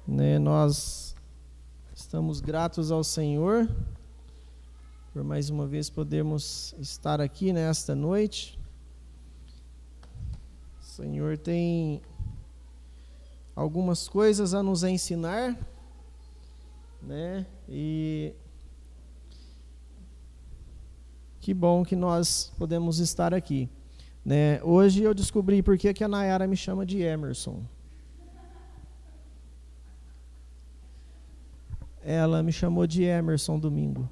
né? Nós estamos gratos ao Senhor por mais uma vez podermos estar aqui nesta noite. O Senhor tem algumas coisas a nos ensinar, né? E que bom que nós podemos estar aqui, né? Hoje eu descobri por que a Nayara me chama de Emerson. Ela me chamou de Emerson domingo.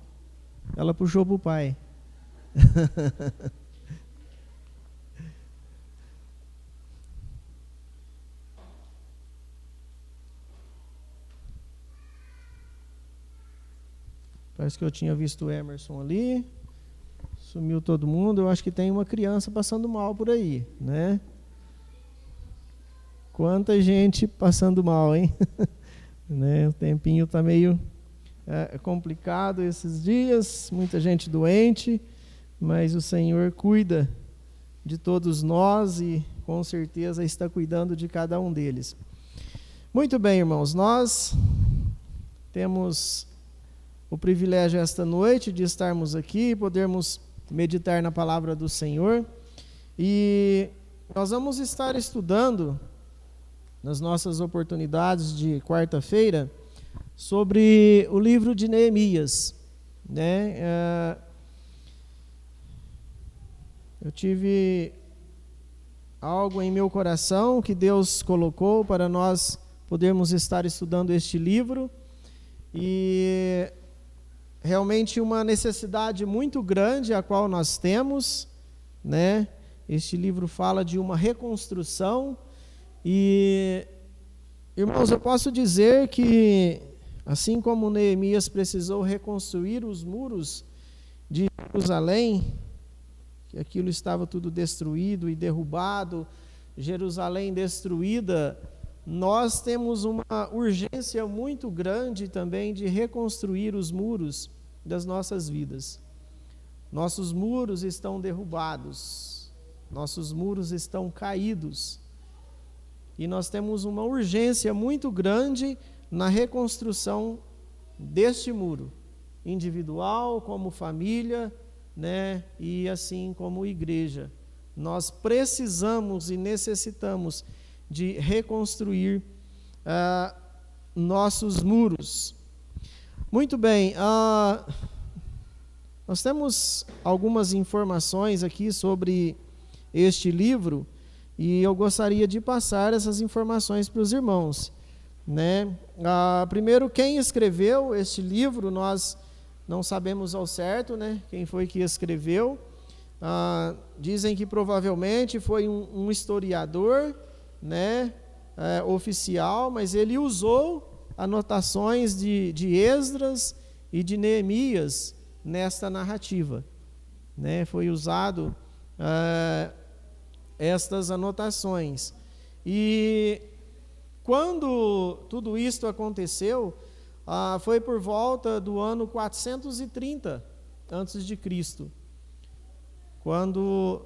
Ela puxou pro pai. Parece que eu tinha visto o Emerson ali. Sumiu todo mundo. Eu acho que tem uma criança passando mal por aí, né? Quanta gente passando mal, hein? Né? O tempinho está meio complicado esses dias, muita gente doente, mas o Senhor cuida de todos nós e com certeza está cuidando de cada um deles. Muito bem, irmãos, nós temos o privilégio esta noite de estarmos aqui, podermos meditar na palavra do Senhor, e nós vamos estar estudando nas nossas oportunidades de quarta-feira, sobre o livro de Neemias, né? Eu tive algo em meu coração que Deus colocou para nós podermos estar estudando este livro, e realmente uma necessidade muito grande a qual nós temos, né? Este livro fala de uma reconstrução. E, irmãos, eu posso dizer que, assim como Neemias precisou reconstruir os muros de Jerusalém, que aquilo estava tudo destruído e derrubado, Jerusalém destruída, nós temos uma urgência muito grande também de reconstruir os muros das nossas vidas. Nossos muros estão derrubados, nossos muros estão caídos. E nós temos uma urgência muito grande na reconstrução deste muro, individual, como família, né? E assim como igreja. Nós precisamos e necessitamos de reconstruir nossos muros. Muito bem, nós temos algumas informações aqui sobre este livro, e eu gostaria de passar essas informações para os irmãos, né? Primeiro, quem escreveu este livro, nós não sabemos ao certo, né? Quem foi que escreveu. Dizem que provavelmente foi um historiador, né? Oficial, mas ele usou anotações de Esdras e de Neemias nesta narrativa, né? Foi usado estas anotações. E quando tudo isto aconteceu, foi por volta do ano 430 a.C., quando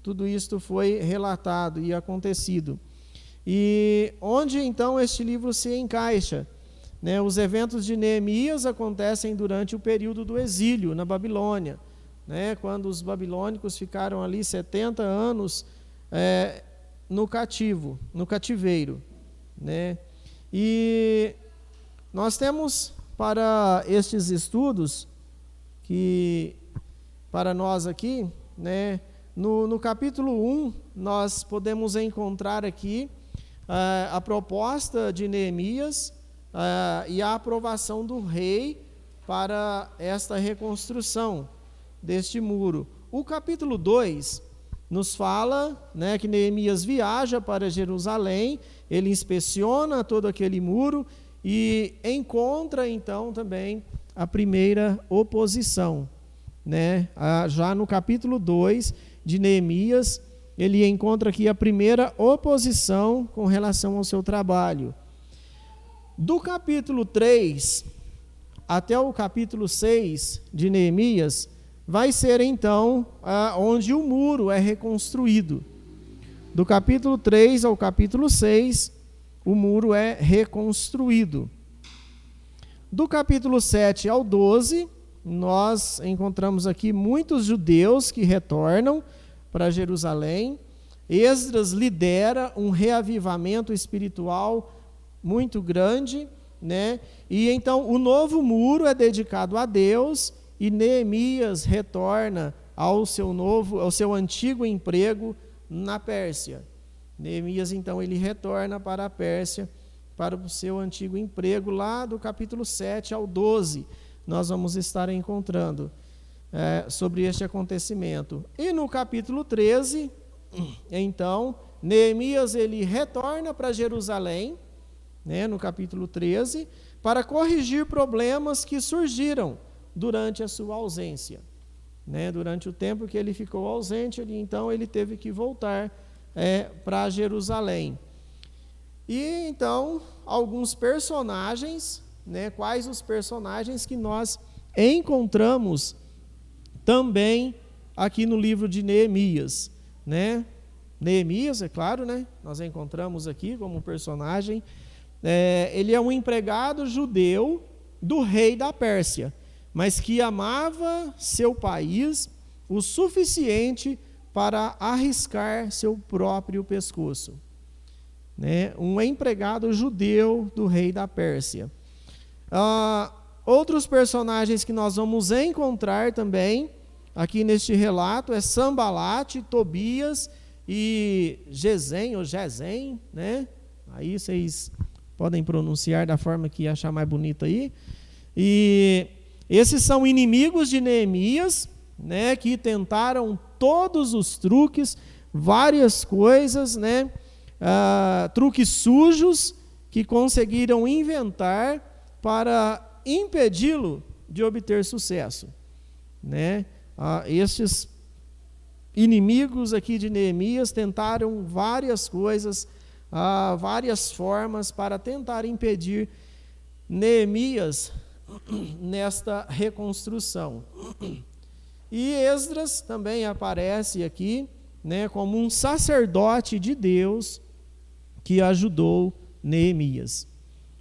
tudo isto foi relatado e acontecido. E onde então este livro se encaixa, né? Os eventos de Neemias acontecem durante o período do exílio na Babilônia, né? Quando os babilônicos ficaram ali 70 anos no cativeiro, né? E nós temos para estes estudos, que para nós aqui, né? No capítulo 1, nós podemos encontrar aqui a proposta de Neemias e a aprovação do rei para esta reconstrução deste muro. O capítulo 2 nos fala, né, que Neemias viaja para Jerusalém, ele inspeciona todo aquele muro e encontra então também a primeira oposição, né? Já no capítulo 2 de Neemias, ele encontra aqui a primeira oposição com relação ao seu trabalho. Do capítulo 3 até o capítulo 6 de Neemias, vai ser então onde o muro é reconstruído. Do capítulo 3 ao capítulo 6, o muro é reconstruído. Do capítulo 7 ao 12, nós encontramos aqui muitos judeus que retornam para Jerusalém. Esdras lidera um reavivamento espiritual muito grande, né? E então o novo muro é dedicado a Deus e Neemias retorna ao seu antigo emprego na Pérsia. Neemias então ele retorna para a Pérsia, para o seu antigo emprego, lá do capítulo 7 ao 12. Nós vamos estar encontrando sobre este acontecimento. E no capítulo 13, então, Neemias ele retorna para Jerusalém, né, no capítulo 13, para corrigir problemas que surgiram durante a sua ausência. Né, durante o tempo que ele ficou ausente, então ele teve que voltar para Jerusalém. E então, alguns personagens, né, quais os personagens que nós encontramos também aqui no livro de Neemias, né? Neemias, é claro, né? Nós encontramos aqui como personagem. Ele é um empregado judeu do rei da Pérsia, mas que amava seu país o suficiente para arriscar seu próprio pescoço. Né? Um empregado judeu do rei da Pérsia. Outros personagens que nós vamos encontrar também aqui neste relato é Sambalate, Tobias e Gesem, ou Gesem, né? Aí vocês podem pronunciar da forma que achar mais bonita aí. E esses são inimigos de Neemias, né? Que tentaram todos os truques, várias coisas, né? Truques sujos que conseguiram inventar para impedi-lo de obter sucesso, né? Estes inimigos aqui de Neemias tentaram várias coisas, várias formas para tentar impedir Neemias nesta reconstrução. E Esdras também aparece aqui, né, como um sacerdote de Deus que ajudou Neemias.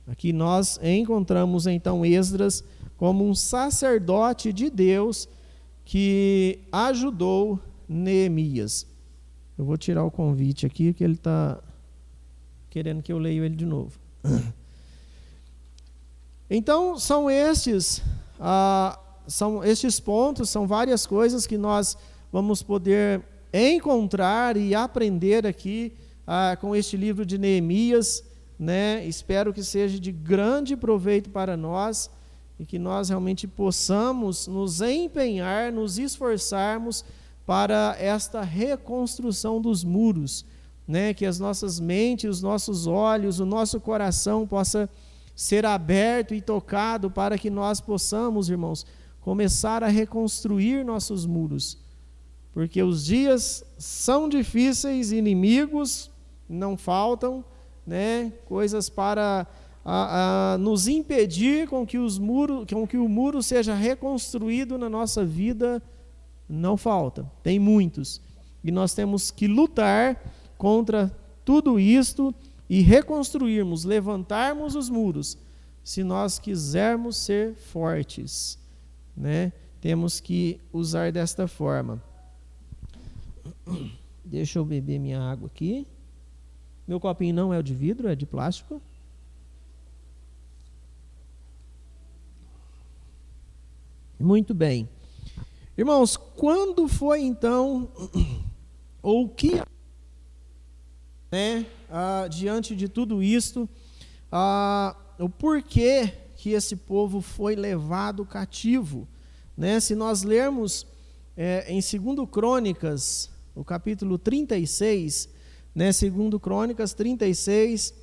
Aqui nós encontramos então Esdras como um sacerdote de Deus que ajudou Neemias. Eu vou tirar o convite aqui, que ele está querendo que eu leia ele de novo. Então, são estes pontos, são várias coisas que nós vamos poder encontrar e aprender aqui com este livro de Neemias, né? Espero que seja de grande proveito para nós e que nós realmente possamos nos empenhar, nos esforçarmos para esta reconstrução dos muros, né? Que as nossas mentes, os nossos olhos, o nosso coração possa ser aberto e tocado para que nós possamos, irmãos, começar a reconstruir nossos muros, porque os dias são difíceis, inimigos não faltam, né? Coisas para nos impedir com que o muro seja reconstruído na nossa vida não falta, tem muitos, e nós temos que lutar contra tudo isto e reconstruirmos, levantarmos os muros, se nós quisermos ser fortes, né? Temos que usar desta forma. Deixa eu beber minha água aqui. Meu copinho não é o de vidro, é de plástico. Muito bem. Irmãos, quando foi então, ou o que, né, diante de tudo isto, o porquê que esse povo foi levado cativo, né? Se nós lermos em 2 Crônicas, o capítulo 36, né, 2 Crônicas 36,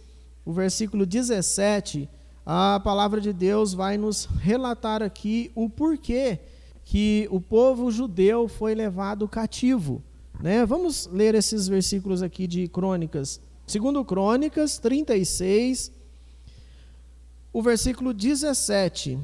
o versículo 17, a palavra de Deus vai nos relatar aqui o porquê que o povo judeu foi levado cativo, né? Vamos ler esses versículos aqui de Crônicas. 2 Crônicas 36, o versículo 17.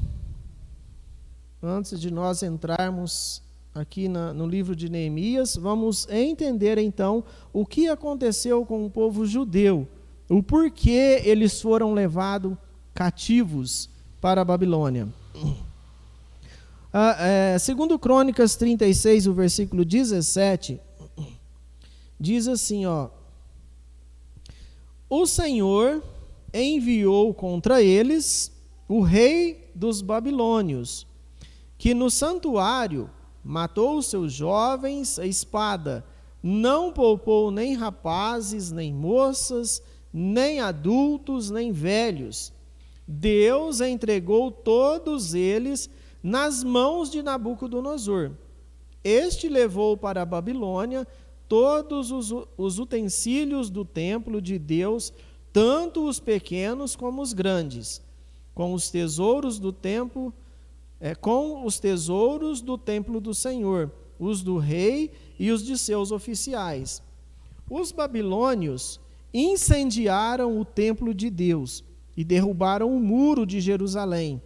Antes de nós entrarmos aqui no livro de Neemias, vamos entender então o que aconteceu com o povo judeu o porquê eles foram levados cativos para a Babilônia. Segundo Crônicas 36, o versículo 17, diz assim, o Senhor enviou contra eles o rei dos babilônios, que no santuário matou os seus jovens à espada, não poupou nem rapazes, nem moças, nem adultos, nem velhos. Deus entregou todos eles nas mãos de Nabucodonosor. Este levou para a Babilônia todos os utensílios do templo de Deus, tanto os pequenos como os grandes, com os tesouros do templo do Senhor, os do rei e os de seus oficiais. Os babilônios incendiaram o templo de Deus e derrubaram o muro de Jerusalém.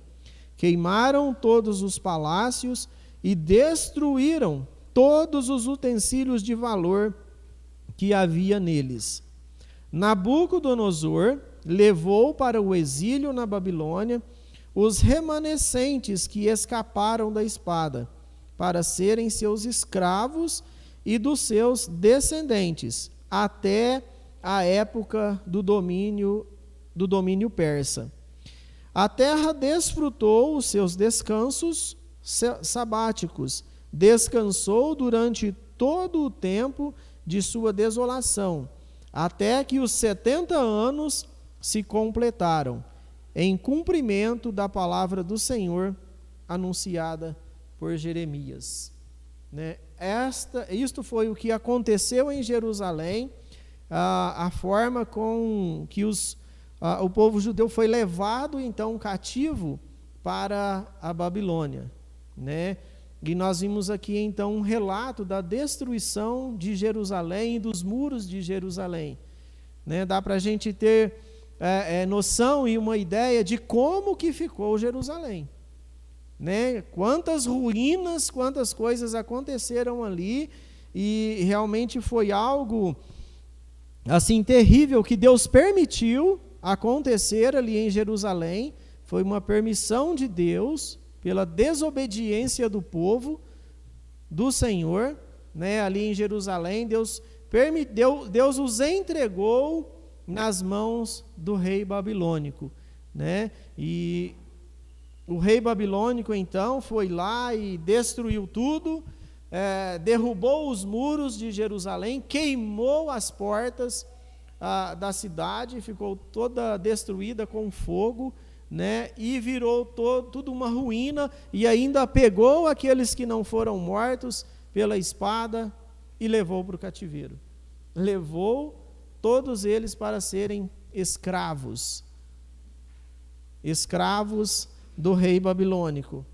Queimaram todos os palácios e destruíram todos os utensílios de valor que havia neles. Nabucodonosor levou para o exílio na Babilônia os remanescentes que escaparam da espada, para serem seus escravos e dos seus descendentes, até a época do domínio persa. A terra desfrutou os seus descansos sabáticos, descansou durante todo o tempo de sua desolação, até que os 70 anos se completaram, em cumprimento da palavra do Senhor anunciada por Jeremias. Isto foi o que aconteceu em Jerusalém, a forma com que o povo judeu foi levado então cativo para a Babilônia, E nós vimos aqui então um relato da destruição de Jerusalém e dos muros de Jerusalém, Dá para a gente ter noção e uma ideia de como que ficou Jerusalém, Quantas ruínas, quantas coisas aconteceram ali, e realmente foi algo assim terrível que Deus permitiu acontecer ali em Jerusalém. Foi uma permissão de Deus pela desobediência do povo do Senhor, ali em Jerusalém. Deus os entregou nas mãos do rei babilônico, E o rei babilônico então foi lá e destruiu tudo, derrubou os muros de Jerusalém, queimou as portas da cidade, ficou toda destruída com fogo, E virou tudo uma ruína, e ainda pegou aqueles que não foram mortos pela espada e levou para o cativeiro. Levou todos eles para serem escravos do rei babilônico,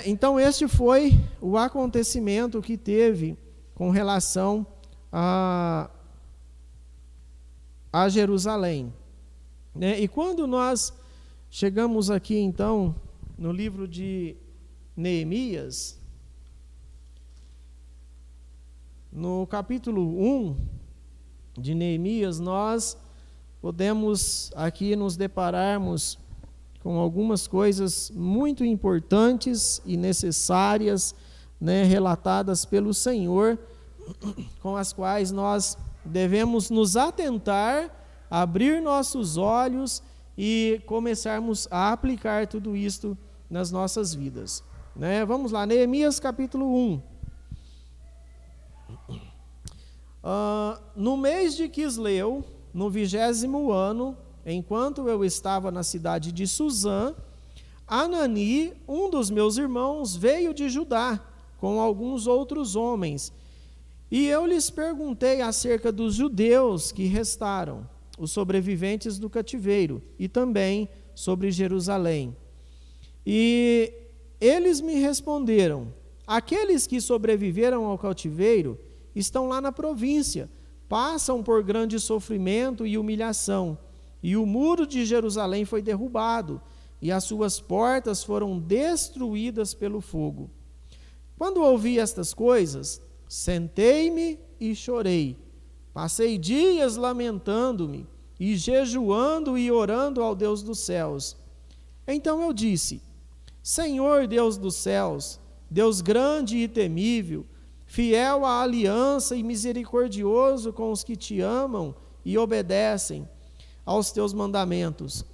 Então este foi o acontecimento que teve com relação a Jerusalém, E quando nós chegamos aqui então no livro de Neemias, no capítulo 1 de Neemias, nós podemos aqui nos depararmos com algumas coisas muito importantes e necessárias, relatadas pelo Senhor, com as quais nós devemos nos atentar, abrir nossos olhos e começarmos a aplicar tudo isto nas nossas vidas. Vamos lá, Neemias capítulo 1. No mês de Quisleu, no 20º ano, enquanto eu estava na cidade de Suzã, Anani, um dos meus irmãos, veio de Judá com alguns outros homens, e eu lhes perguntei acerca dos judeus que restaram, os sobreviventes do cativeiro, e também sobre Jerusalém. E eles me responderam: aqueles que sobreviveram ao cativeiro estão lá na província, passam por grande sofrimento e humilhação, e o muro de Jerusalém foi derrubado, e as suas portas foram destruídas pelo fogo. Quando ouvi estas coisas, sentei-me e chorei, Passei dias lamentando-me e jejuando e orando ao Deus dos céus. Então eu disse: Senhor Deus dos céus, Deus grande e temível, fiel à aliança e misericordioso com os que te amam e obedecem aos teus mandamentos,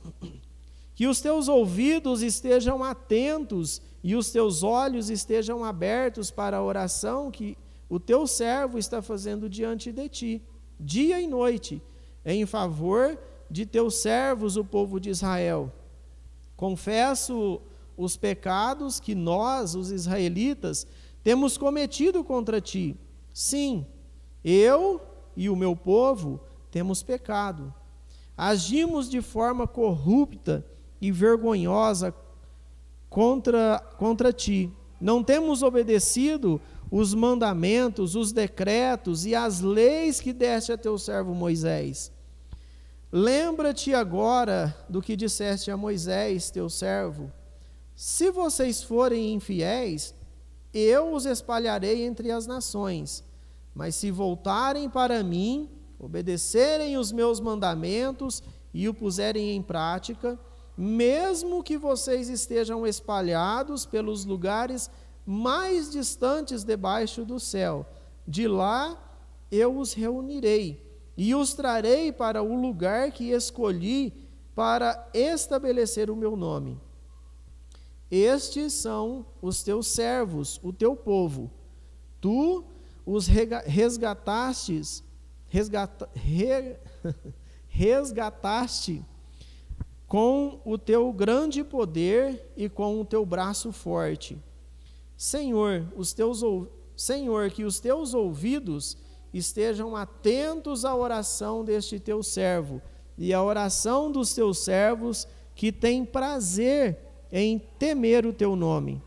que os teus ouvidos estejam atentos e os teus olhos estejam abertos para a oração que o teu servo está fazendo diante de ti, dia e noite, em favor de teus servos, o povo de Israel. Confesso os pecados que nós, os israelitas, temos cometido contra ti. Sim, eu e o meu povo temos pecado. Agimos de forma corrupta e vergonhosa contra ti. Não temos obedecido os mandamentos, os decretos e as leis que deste a teu servo Moisés. Lembra-te agora do que disseste a Moisés, teu servo. Se vocês forem infiéis, eu os espalharei entre as nações. Mas se voltarem para mim, obedecerem os meus mandamentos e o puserem em prática, mesmo que vocês estejam espalhados pelos lugares mais distantes debaixo do céu, de lá eu os reunirei e os trarei para o lugar que escolhi para estabelecer o meu nome. Estes são os teus servos, o teu povo. Tu os resgataste com o teu grande poder e com o teu braço forte. Senhor, que os teus ouvidos estejam atentos à oração deste teu servo e à oração dos teus servos que têm prazer em temer o teu nome.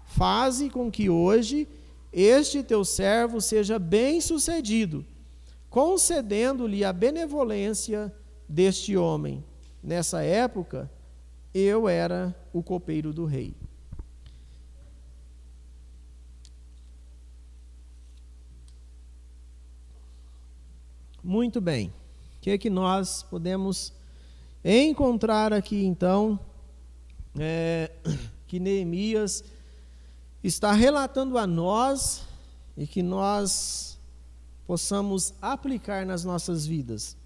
Faze com que hoje este teu servo seja bem-sucedido, concedendo-lhe a benevolência deste homem. Nessa época, eu era o copeiro do rei. Muito bem. O que é que nós podemos encontrar aqui, então, que Neemias está relatando a nós e que nós possamos aplicar nas nossas vidas?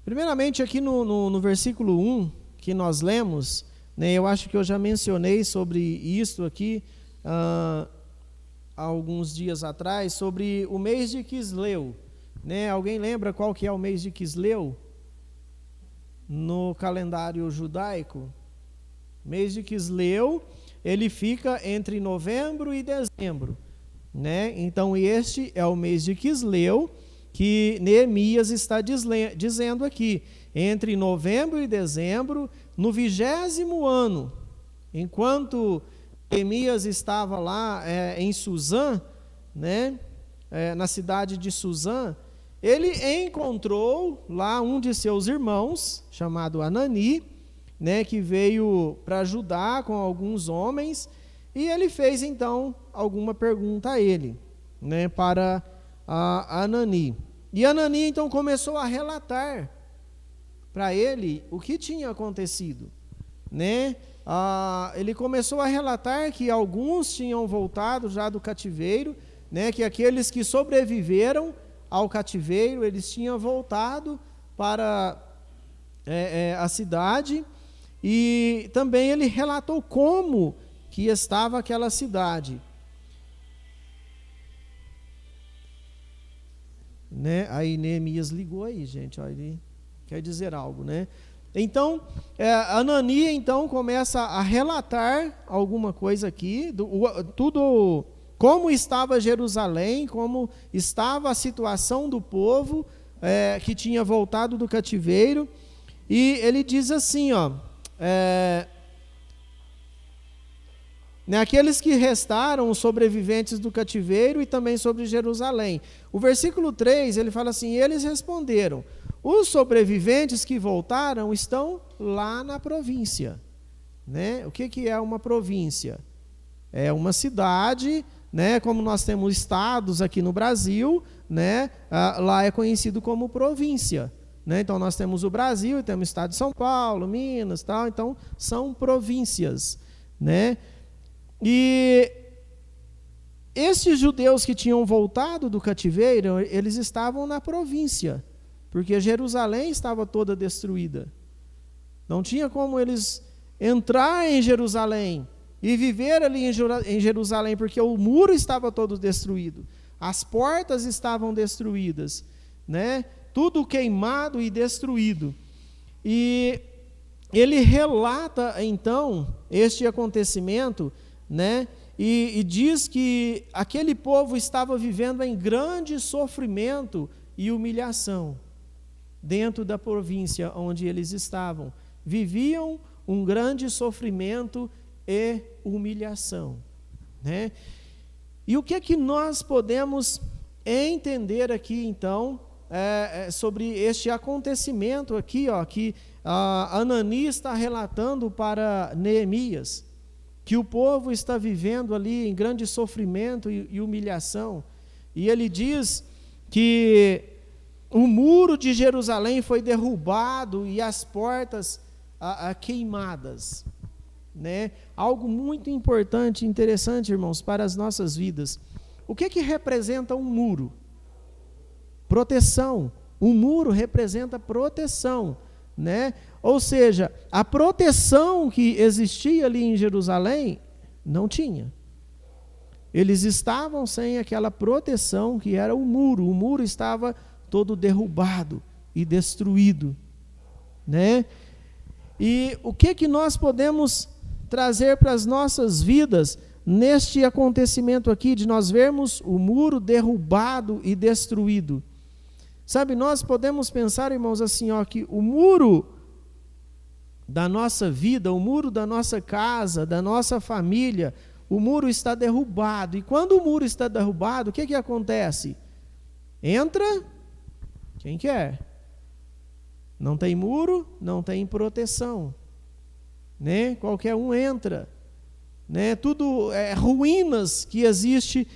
Primeiramente, aqui no versículo 1, que nós lemos, né, eu acho que eu já mencionei sobre isso aqui há alguns dias atrás, sobre o mês de Quisleu. Né? Alguém lembra qual que é o mês de Quisleu? No calendário judaico? Mês de Quisleu, ele fica entre novembro e dezembro. Né? Então, este é o mês de Quisleu, que Neemias está dizendo aqui, entre novembro e dezembro, no 20º ano, enquanto Neemias estava lá em Suzã, né, na cidade de Suzã, ele encontrou lá um de seus irmãos, chamado Anani, né, que veio para ajudar com alguns homens, e ele fez então alguma pergunta a ele, né, para a Anani. E Anani então começou a relatar para ele o que tinha acontecido, né? Ele começou a relatar que alguns tinham voltado já do cativeiro, né? Que aqueles que sobreviveram ao cativeiro, eles tinham voltado para a cidade, e também ele relatou como que estava aquela cidade. Né? Aí Neemias ligou aí, gente, ó, ele quer dizer algo, né? Então, Anani então começa a relatar alguma coisa aqui, tudo, como estava Jerusalém, como estava a situação do povo que tinha voltado do cativeiro, e ele diz assim, ó, aqueles que restaram, os sobreviventes do cativeiro, e também sobre Jerusalém. O versículo 3, ele fala assim: eles responderam: os sobreviventes que voltaram estão lá na província. Né? O que é uma província? É uma cidade né? Como nós temos estados aqui no Brasil, né? Lá é conhecido como província, né? Então nós temos o Brasil e temos o estado de São Paulo, Minas, tal. Então são províncias, né? E estes judeus que tinham voltado do cativeiro, eles estavam na província, porque Jerusalém estava toda destruída. Não tinha como eles entrar em Jerusalém e viver ali em Jerusalém, porque o muro estava todo destruído, as portas estavam destruídas, né? Tudo queimado e destruído. E ele relata, então, este acontecimento, né? E diz que aquele povo estava vivendo em grande sofrimento e humilhação dentro da província onde eles estavam. Viviam um grande sofrimento e humilhação, né? E o que é que nós podemos entender aqui, então, sobre este acontecimento aqui, ó, que Anani está relatando para Neemias, que o povo está vivendo ali em grande sofrimento e humilhação. E ele diz que o muro de Jerusalém foi derrubado e as portas queimadas, né? Algo muito importante e interessante, irmãos, para as nossas vidas. O que representa um muro? Proteção. Um muro representa proteção, né? Ou seja, a proteção que existia ali em Jerusalém não tinha. Eles estavam sem aquela proteção que era o muro. O muro estava todo derrubado e destruído, né? E o que nós podemos trazer para as nossas vidas neste acontecimento aqui, de nós vermos o muro derrubado e destruído? Sabe, nós podemos pensar, irmãos, assim, ó, que o muro da nossa vida, o muro da nossa casa, da nossa família, o muro está derrubado. E quando o muro está derrubado, o que acontece? Entra quem quer. Não tem muro, não tem proteção, né? Qualquer um entra, né? Tudo ruínas que existe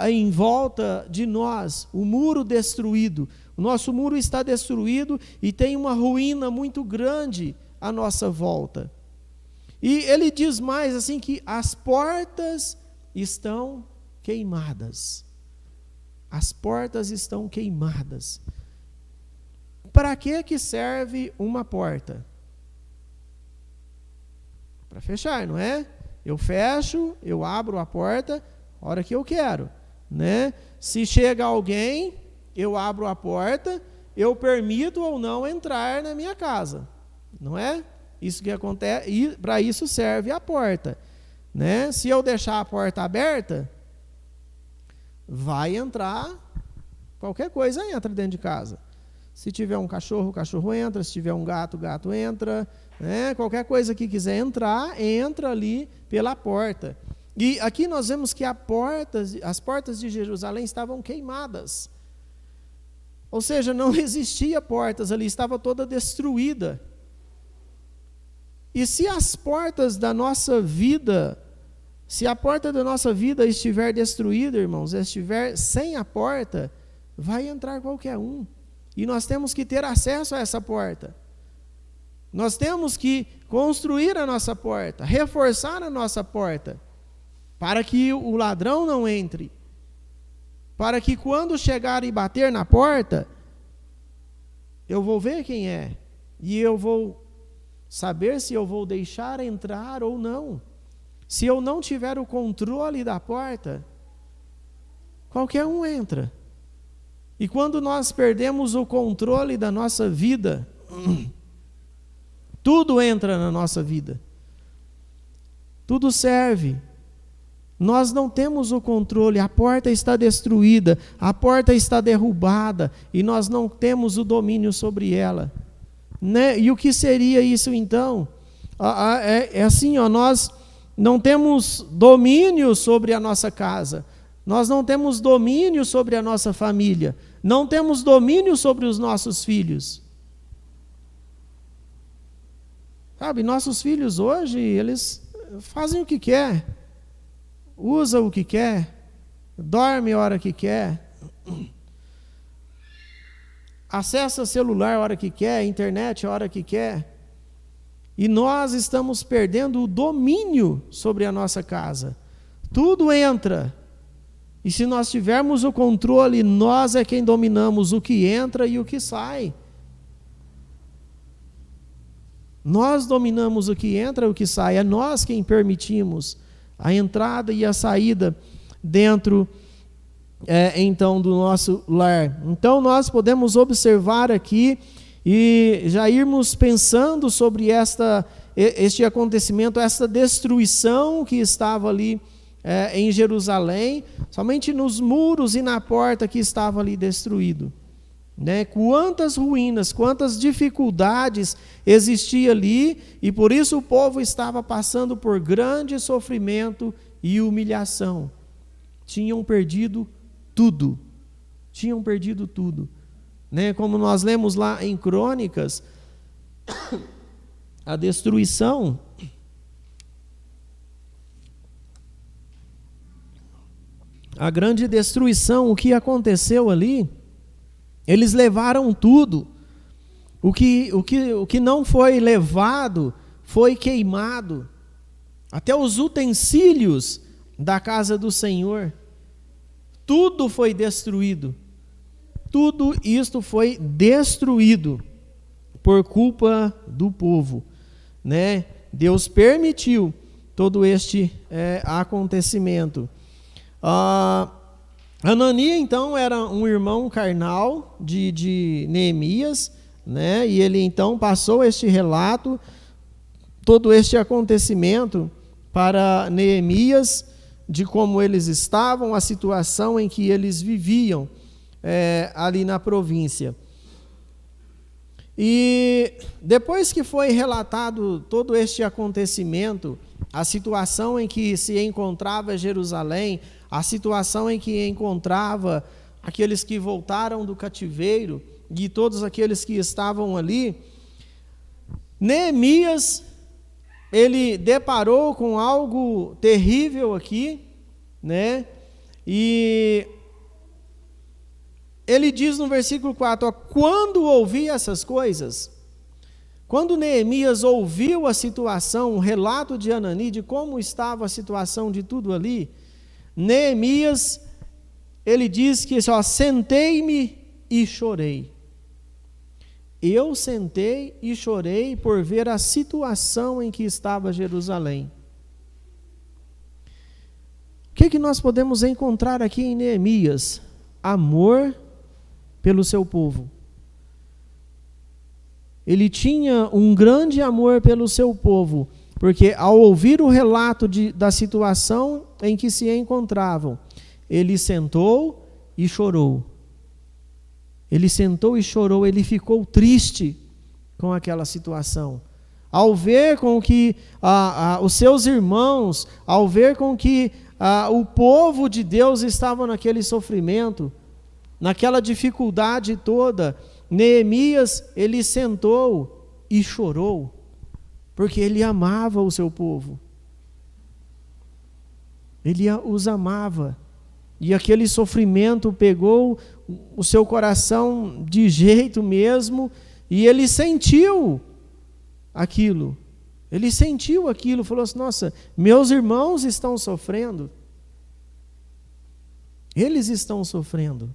em volta de nós, o muro destruído. O nosso muro está destruído e tem uma ruína muito grande à nossa volta. E ele diz mais assim, que as portas estão queimadas. As portas estão queimadas. Para que serve uma porta? Para fechar, não é? Eu fecho, eu abro a porta a hora que eu quero, né? Se chega alguém, eu abro a porta, eu permito ou não entrar na minha casa, não é? Isso que acontece, e para isso serve a porta, né? Se eu deixar a porta aberta, vai entrar, qualquer coisa entra dentro de casa. Se tiver um cachorro, o cachorro entra. Se tiver um gato, o gato entra, né? Qualquer coisa que quiser entrar, entra ali pela porta. E aqui nós vemos que as portas de Jerusalém estavam queimadas. Ou seja, não existia portas ali, estava toda destruída. E se as portas da nossa vida, se a porta da nossa vida estiver destruída, irmãos, estiver sem a porta, vai entrar qualquer um. E nós temos que ter acesso a essa porta. Nós temos que construir a nossa porta, reforçar a nossa porta, para que o ladrão não entre. Para que quando chegar e bater na porta, eu vou ver quem é. E eu vou saber se eu vou deixar entrar ou não. Se eu não tiver o controle da porta, qualquer um entra. E quando nós perdemos o controle da nossa vida, tudo entra na nossa vida. Tudo serve. Nós não temos o controle, a porta está destruída, a porta está derrubada e nós não temos o domínio sobre ela, né? E o que seria isso então? É assim, ó, nós não temos domínio sobre a nossa casa, nós não temos domínio sobre a nossa família, não temos domínio sobre os nossos filhos. Sabe, nossos filhos hoje, eles fazem o que quer, usa o que quer, dorme a hora que quer, acessa celular a hora que quer, internet a hora que quer, e nós estamos perdendo o domínio sobre a nossa casa. Tudo entra, e se nós tivermos o controle, nós é quem dominamos o que entra e o que sai. Nós dominamos o que entra e o que sai, é nós quem permitimos a entrada e a saída dentro então do nosso lar. Então nós podemos observar aqui e já irmos pensando sobre este acontecimento, esta destruição que estava ali em Jerusalém, somente nos muros e na porta que estava ali destruído. Quantas ruínas, quantas dificuldades existiam ali, e por isso o povo estava passando por grande sofrimento e humilhação. Tinham perdido tudo. Como nós lemos lá em Crônicas, a destruição a grande destruição, o que aconteceu ali, eles levaram tudo. O que não foi levado foi queimado. Até os utensílios da casa do Senhor. Tudo foi destruído. Tudo isto foi destruído por culpa do povo. Deus permitiu todo este acontecimento. Anani, então, era um irmão carnal de Neemias, e ele, então, passou este relato, todo este acontecimento para Neemias, de como eles estavam, a situação em que eles viviam ali na província. E depois que foi relatado todo este acontecimento, a situação em que se encontrava Jerusalém, a situação em que encontrava aqueles que voltaram do cativeiro e todos aqueles que estavam ali, Neemias, ele deparou com algo terrível aqui, e ele diz no versículo 4, quando ouvi essas coisas, quando Neemias ouviu a situação, o relato de Anani, de como estava a situação de tudo ali, Neemias, ele diz que sentei-me e chorei. Eu sentei e chorei por ver a situação em que estava Jerusalém. O que nós podemos encontrar aqui em Neemias? Amor pelo seu povo. Ele tinha um grande amor pelo seu povo, porque ao ouvir o relato da situação em que se encontravam, ele sentou e chorou. Ele sentou e chorou, ele ficou triste com aquela situação. Ao ver com que os seus irmãos, ao ver com que o povo de Deus estava naquele sofrimento, naquela dificuldade toda, Neemias, ele sentou e chorou, porque ele amava o seu povo. Ele os amava. E aquele sofrimento pegou o seu coração de jeito mesmo, e ele sentiu aquilo. Ele sentiu aquilo, falou assim, nossa, meus irmãos estão sofrendo. Eles estão sofrendo.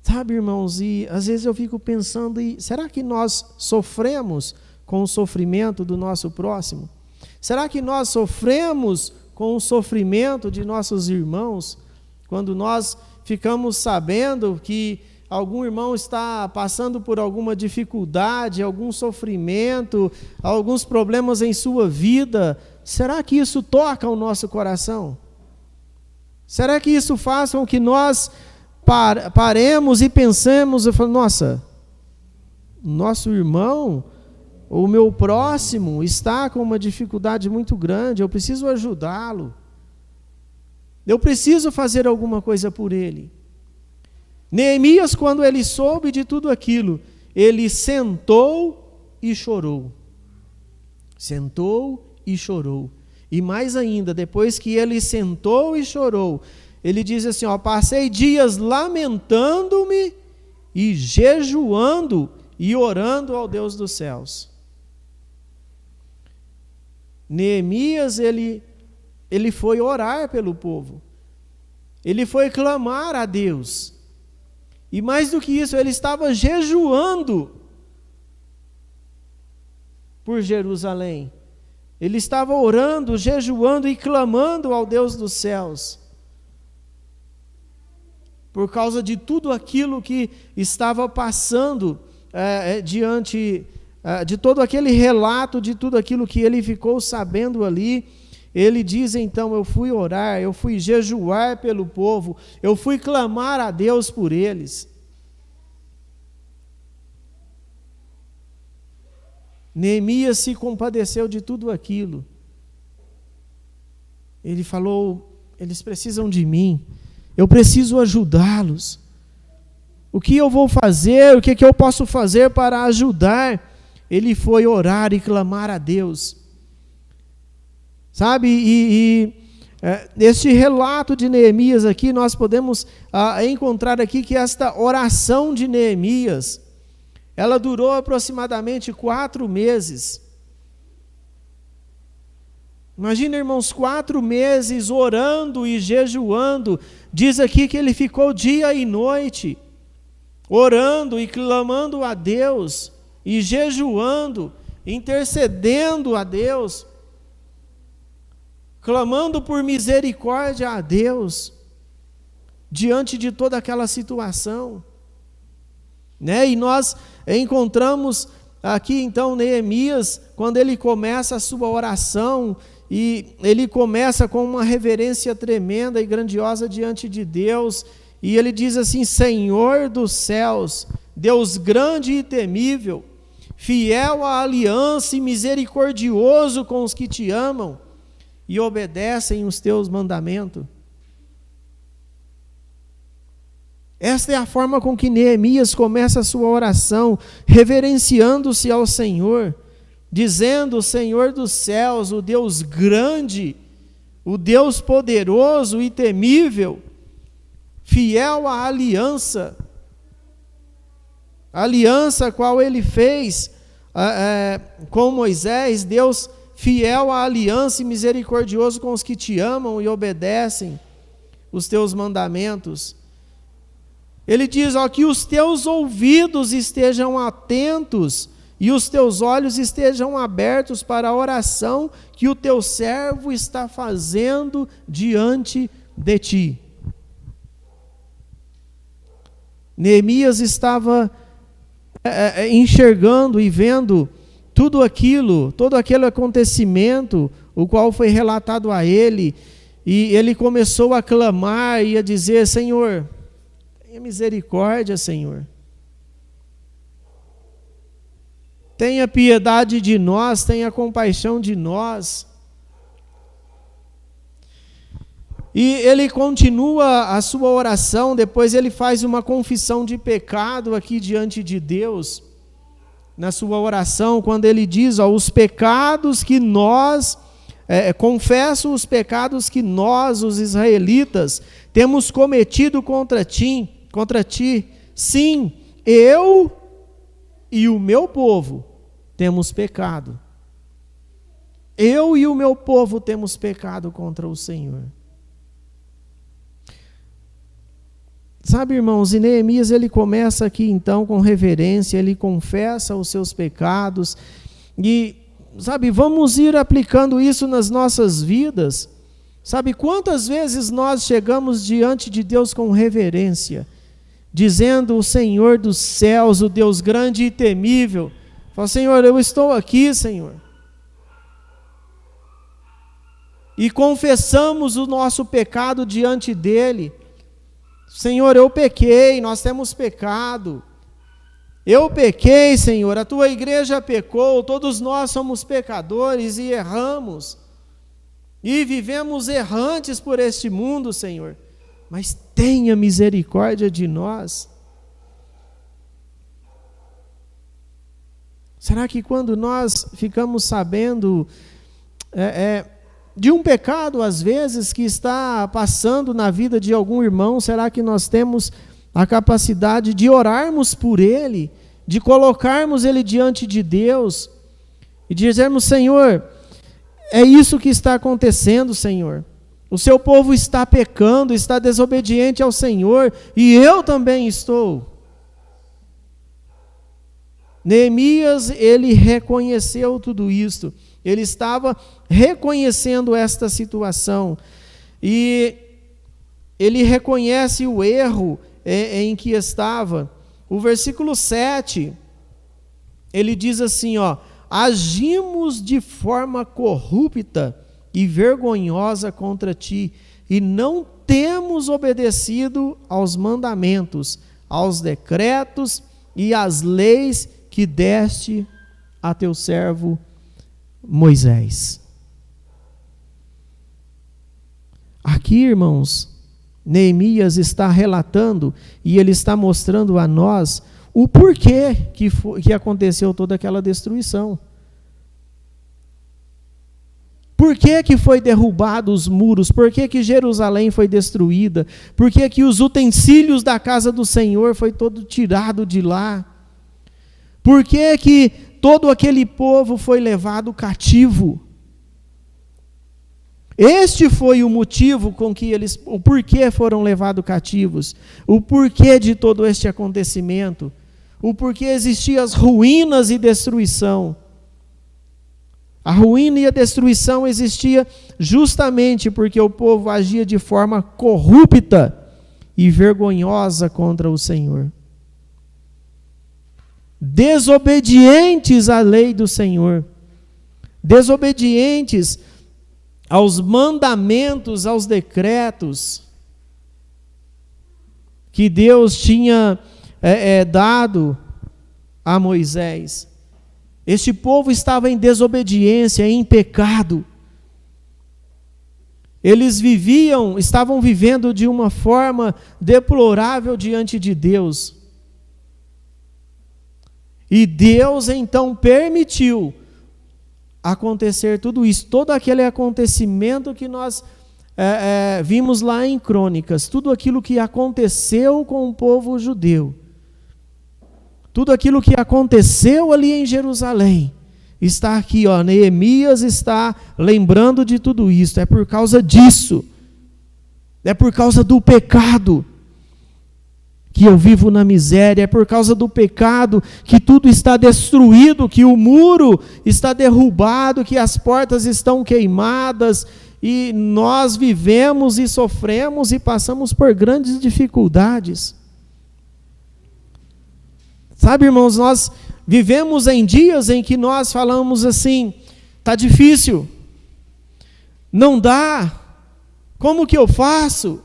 Sabe, irmãos, e às vezes eu fico pensando, será que nós sofremos com o sofrimento do nosso próximo? Será que nós sofremos com o sofrimento de nossos irmãos, quando nós ficamos sabendo que algum irmão está passando por alguma dificuldade, algum sofrimento, alguns problemas em sua vida? Será que isso toca o nosso coração? Será que isso faz com que nós paremos e pensemos e falemos, nossa, nosso irmão, o meu próximo está com uma dificuldade muito grande, eu preciso ajudá-lo, eu preciso fazer alguma coisa por ele. Neemias, quando ele soube de tudo aquilo, ele sentou e chorou. Sentou e chorou. E mais ainda, depois que ele sentou e chorou, ele diz assim, passei dias lamentando-me e jejuando e orando ao Deus dos céus. Neemias, ele foi orar pelo povo. Ele foi clamar a Deus. E mais do que isso, ele estava jejuando por Jerusalém. Ele estava orando, jejuando e clamando ao Deus dos céus. Por causa de tudo aquilo que estava passando diante de todo aquele relato, de tudo aquilo que ele ficou sabendo ali. Ele diz então, eu fui orar, eu fui jejuar pelo povo, eu fui clamar a Deus por eles. Neemias se compadeceu de tudo aquilo. Ele falou, eles precisam de mim, eu preciso ajudá-los. O que eu vou fazer, o que eu posso fazer para ajudar? Ele foi orar e clamar a Deus. Sabe, este relato de Neemias aqui, nós podemos encontrar aqui que esta oração de Neemias, ela durou aproximadamente 4 meses. Imagina, irmãos, 4 meses orando e jejuando. Diz aqui que ele ficou dia e noite, orando e clamando a Deus, e jejuando, intercedendo a Deus, clamando por misericórdia a Deus, diante de toda aquela situação. E nós encontramos aqui então Neemias, quando ele começa a sua oração, e ele começa com uma reverência tremenda e grandiosa diante de Deus, e ele diz assim, Senhor dos céus, Deus grande e temível, fiel à aliança e misericordioso com os que te amam e obedecem os teus mandamentos. Esta é a forma com que Neemias começa a sua oração, reverenciando-se ao Senhor, dizendo, Senhor dos céus, o Deus grande, o Deus poderoso e temível, fiel à aliança a qual ele fez com Moisés, Deus fiel à aliança e misericordioso com os que te amam e obedecem os teus mandamentos. Ele diz, que os teus ouvidos estejam atentos e os teus olhos estejam abertos para a oração que o teu servo está fazendo diante de ti. Neemias estava enxergando e vendo todo aquele acontecimento, o qual foi relatado a ele, e ele começou a clamar e a dizer, Senhor, tenha misericórdia, Senhor. Tenha piedade de nós, tenha compaixão de nós. E ele continua a sua oração, depois ele faz uma confissão de pecado aqui diante de Deus, na sua oração, quando ele diz, os pecados que nós, confesso os pecados que nós, os israelitas, temos cometido contra ti, sim, eu e o meu povo temos pecado. Eu e o meu povo temos pecado contra o Senhor. Sabe, irmãos, e Neemias ele começa aqui então com reverência, ele confessa os seus pecados, e sabe, vamos ir aplicando isso nas nossas vidas. Sabe, quantas vezes nós chegamos diante de Deus com reverência, dizendo, o Senhor dos céus, o Deus grande e temível, fala, Senhor, eu estou aqui, Senhor. E confessamos o nosso pecado diante dele. Senhor, eu pequei, nós temos pecado. Eu pequei, Senhor, a tua igreja pecou, todos nós somos pecadores e erramos. E vivemos errantes por este mundo, Senhor. Mas tenha misericórdia de nós. Será que quando nós ficamos sabendo de um pecado, às vezes, que está passando na vida de algum irmão, será que nós temos a capacidade de orarmos por ele, de colocarmos ele diante de Deus e dizermos: Senhor, é isso que está acontecendo, Senhor. O seu povo está pecando, está desobediente ao Senhor, e eu também estou. Neemias, ele reconheceu tudo isso. Ele estava reconhecendo esta situação. E ele reconhece o erro em que estava. O versículo 7, ele diz assim, agimos de forma corrupta e vergonhosa contra ti, e não temos obedecido aos mandamentos, aos decretos e às leis que deste a teu servo Moisés. Aqui, irmãos, Neemias está relatando e ele está mostrando a nós o porquê que aconteceu toda aquela destruição. Por que foi derrubado os muros? Por que Jerusalém foi destruída? Por que os utensílios da casa do Senhor foi todo tirado de lá? Por que todo aquele povo foi levado cativo? Este foi o motivo com que o porquê foram levados cativos, o porquê de todo este acontecimento, o porquê existiam as ruínas e destruição. A ruína e a destruição existia justamente porque o povo agia de forma corrupta e vergonhosa contra o Senhor. Desobedientes à lei do Senhor, desobedientes aos mandamentos, aos decretos que Deus tinha dado a Moisés. Este povo estava em desobediência, em pecado. Eles estavam vivendo de uma forma deplorável diante de Deus. E Deus então permitiu acontecer tudo isso, todo aquele acontecimento que nós vimos lá em Crônicas, tudo aquilo que aconteceu com o povo judeu, tudo aquilo que aconteceu ali em Jerusalém, está aqui, Neemias está lembrando de tudo isso. É por causa disso, é por causa do pecado que eu vivo na miséria, é por causa do pecado que tudo está destruído, que o muro está derrubado, que as portas estão queimadas, e nós vivemos e sofremos e passamos por grandes dificuldades. Sabe, irmãos, nós vivemos em dias em que nós falamos assim: está difícil, não dá, como que eu faço?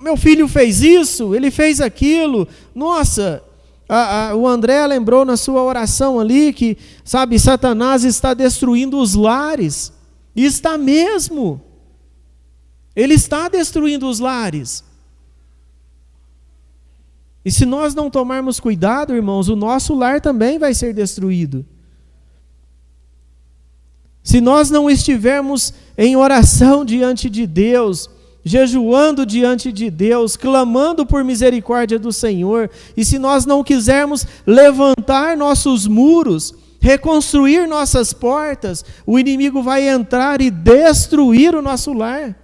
Meu filho fez isso, ele fez aquilo. Nossa, o André lembrou na sua oração ali que, sabe, Satanás está destruindo os lares. E está mesmo. Ele está destruindo os lares. E se nós não tomarmos cuidado, irmãos, o nosso lar também vai ser destruído. Se nós não estivermos em oração diante de Deus, jejuando diante de Deus, clamando por misericórdia do Senhor, e se nós não quisermos levantar nossos muros, reconstruir nossas portas, o inimigo vai entrar e destruir o nosso lar.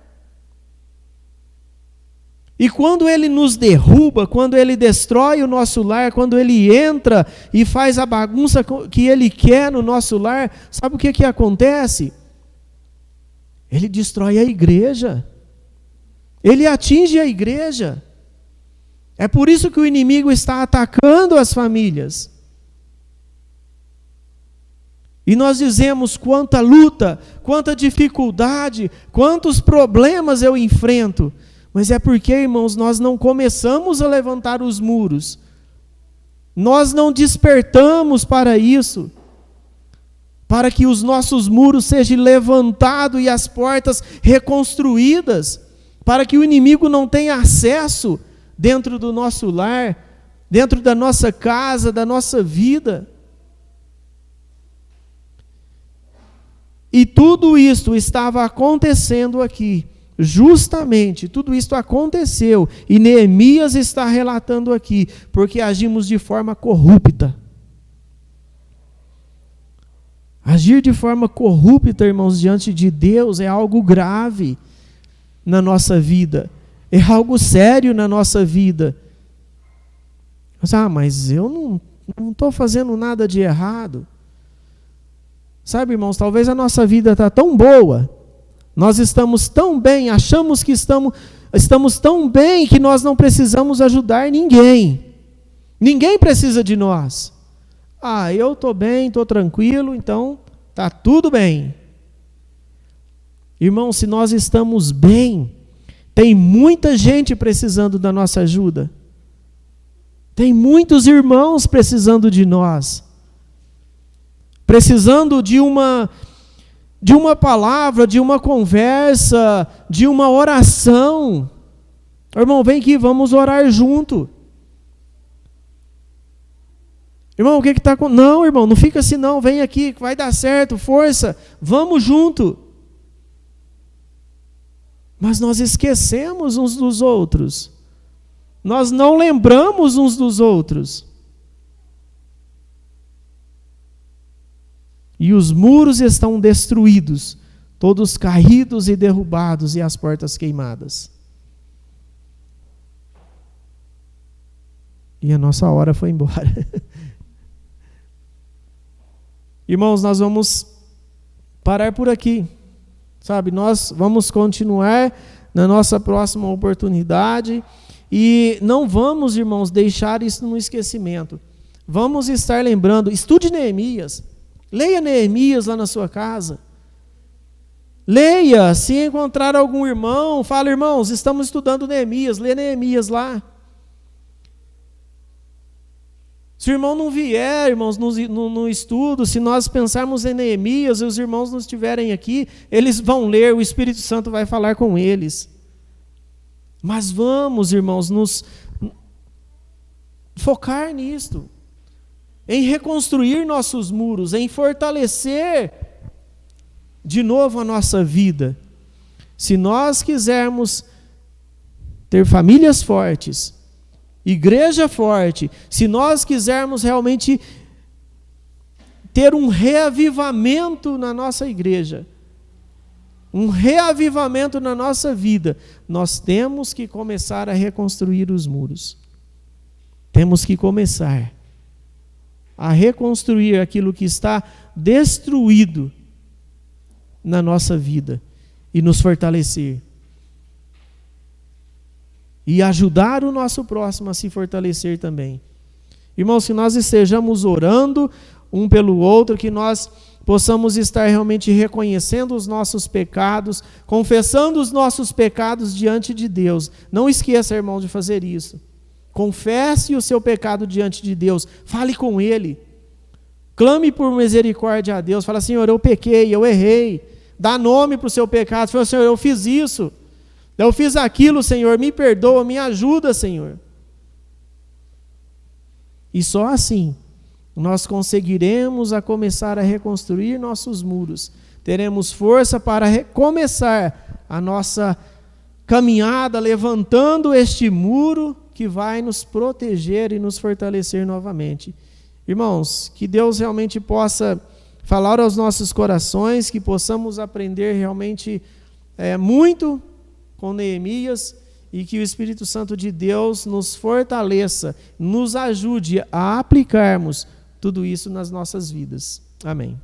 E quando ele nos derruba, quando ele destrói o nosso lar, quando ele entra e faz a bagunça que ele quer no nosso lar, sabe o que acontece? Ele destrói a igreja. Ele atinge a igreja. É por isso que o inimigo está atacando as famílias. E nós dizemos quanta luta, quanta dificuldade, quantos problemas eu enfrento. Mas é porque, irmãos, nós não começamos a levantar os muros. Nós não despertamos para isso. Para que os nossos muros sejam levantados e as portas reconstruídas. Para que o inimigo não tenha acesso dentro do nosso lar, dentro da nossa casa, da nossa vida. E tudo isto estava acontecendo aqui. Justamente, tudo isto aconteceu. E Neemias está relatando aqui, porque agimos de forma corrupta. Agir de forma corrupta, irmãos, diante de Deus é algo grave na nossa vida. É algo sério na nossa vida. Mas eu não estou fazendo nada de errado. Sabe, irmãos, talvez a nossa vida está tão boa, nós estamos tão bem, achamos que estamos tão bem que nós não precisamos ajudar ninguém. Ninguém precisa de nós. Eu estou bem, estou tranquilo, então está tudo bem. Irmãos, se nós estamos bem, tem muita gente precisando da nossa ajuda. Tem muitos irmãos precisando de nós. Precisando de uma palavra, de uma conversa, de uma oração. Irmão, vem aqui, vamos orar junto. Irmão, o que está acontecendo? Não, irmão, não fica assim não, vem aqui, vai dar certo, força, vamos junto. Mas nós esquecemos uns dos outros. Nós não lembramos uns dos outros. E os muros estão destruídos, todos caídos e derrubados, e as portas queimadas. E a nossa hora foi embora. Irmãos, nós vamos parar por aqui. Sabe, nós vamos continuar na nossa próxima oportunidade. E não vamos, irmãos, deixar isso no esquecimento. Vamos estar lembrando, estude Neemias. Leia Neemias lá na sua casa. Leia, se encontrar algum irmão, fala, irmãos, estamos estudando Neemias, lê Neemias lá. Se o irmão não vier, irmãos, no estudo, se nós pensarmos em Neemias e os irmãos não estiverem aqui, eles vão ler, o Espírito Santo vai falar com eles. Mas vamos, irmãos, nos focar nisto. Em reconstruir nossos muros, em fortalecer de novo a nossa vida. Se nós quisermos ter famílias fortes, igreja forte, se nós quisermos realmente ter um reavivamento na nossa igreja, um reavivamento na nossa vida, nós temos que começar a reconstruir os muros. Temos que começar a reconstruir aquilo que está destruído na nossa vida e nos fortalecer. E ajudar o nosso próximo a se fortalecer também. Irmãos, que nós estejamos orando um pelo outro, que nós possamos estar realmente reconhecendo os nossos pecados, confessando os nossos pecados diante de Deus. Não esqueça, irmão, de fazer isso. Confesse o seu pecado diante de Deus. Fale com Ele. Clame por misericórdia a Deus. Fala, Senhor, eu pequei, eu errei. Dá nome para o seu pecado. Fala, Senhor, eu fiz isso. Eu fiz aquilo, Senhor. Me perdoa, me ajuda, Senhor. E só assim nós conseguiremos a começar a reconstruir nossos muros. Teremos força para recomeçar a nossa caminhada, levantando este muro que vai nos proteger e nos fortalecer novamente. Irmãos, que Deus realmente possa falar aos nossos corações, que possamos aprender realmente muito com Neemias, e que o Espírito Santo de Deus nos fortaleça, nos ajude a aplicarmos tudo isso nas nossas vidas. Amém.